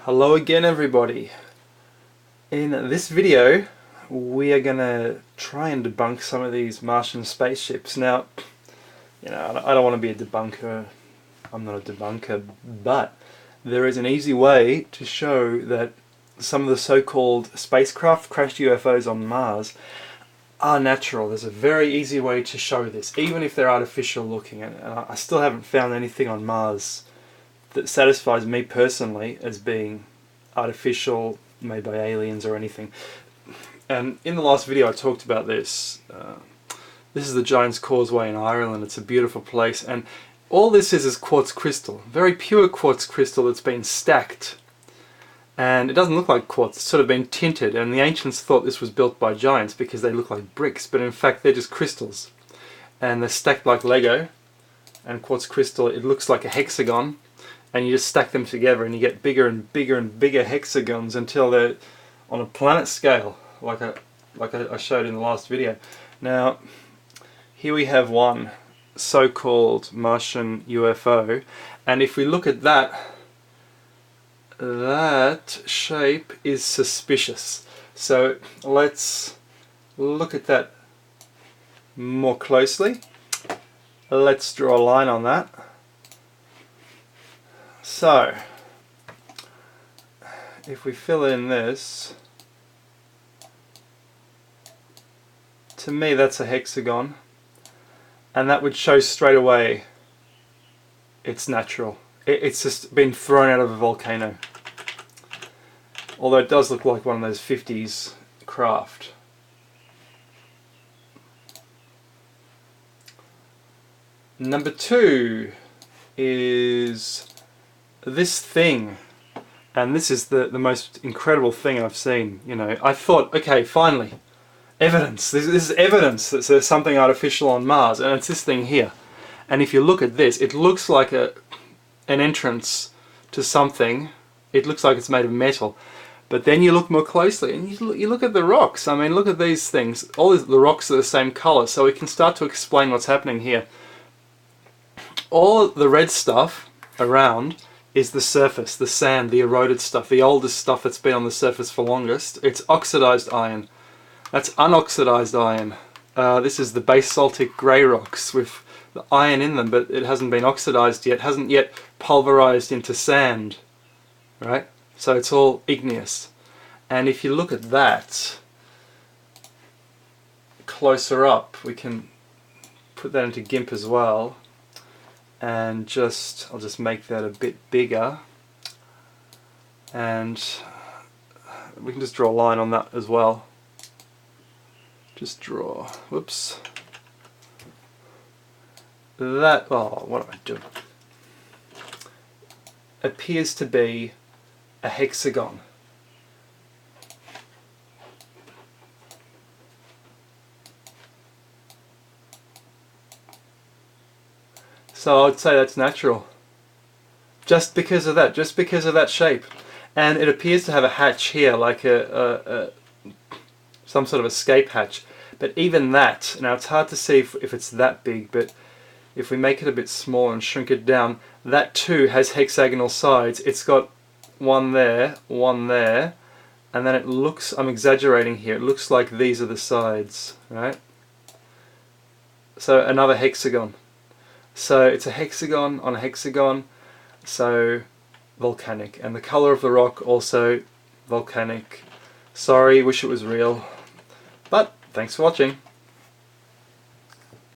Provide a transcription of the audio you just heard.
Hello again, everybody. In this video we are gonna try and debunk some of these Martian spaceships. Now, I don't want to be a debunker. I'm not a debunker, but there is an easy way to show that some of the so-called spacecraft crashed UFOs on Mars are natural. There's a very easy way to show this, even if they're artificial looking, and I still haven't found anything on Mars that satisfies me personally as being artificial, made by aliens or anything. And in the last video I talked about this. This is the Giant's Causeway in Ireland. It's a beautiful place, and all this is quartz crystal, very pure quartz crystal that's been stacked. And it doesn't look like quartz, it's sort of been tinted, and the ancients thought this was built by giants because they look like bricks, but in fact they're just crystals. And they're stacked like Lego, and quartz crystal, it looks like a hexagon, and you just stack them together and you get bigger and bigger and bigger hexagons until they're on a planet scale, like I showed in the last video. Now, here we have one so-called Martian UFO, and if we look at that shape is suspicious. So let's look at that more closely. Let's draw a line on that. So if we fill in this, to me that's a hexagon, and that would show straight away it's natural. It's just been thrown out of a volcano. Although it does look like one of those 50s craft. Number two is this thing. And this is the most incredible thing I've seen. You know, I thought, okay, finally, evidence. This is evidence that there's something artificial on Mars, and it's this thing here. And if you look at this, it looks like an entrance to something. It looks like it's made of metal. But then you look more closely and you look at the rocks. I mean, look at these things. All the rocks are the same color, so we can start to explain what's happening here. All the red stuff around is the surface, the sand, the eroded stuff, the oldest stuff that's been on the surface for longest. It's oxidized iron. That's unoxidized iron. This is the basaltic grey rocks with the iron in them, but it hasn't been oxidized yet, hasn't yet pulverized into sand, right? So it's all igneous. And if you look at that closer up, we can put that into GIMP as well, and I'll just make that a bit bigger, and we can just draw a line on that as well. Just draw, whoops. That, oh, what am I doing? Appears to be a hexagon. So I would say that's natural. Just because of that shape. And it appears to have a hatch here, like some sort of escape hatch. But even that, now it's hard to see if it's that big, but if we make it a bit smaller and shrink it down, that too has hexagonal sides. It's got one there, and then it looks, I'm exaggerating here, it looks like these are the sides, right? So another hexagon. So it's a hexagon on a hexagon, so volcanic. And the color of the rock also volcanic. Sorry, wish it was real. But thanks for watching.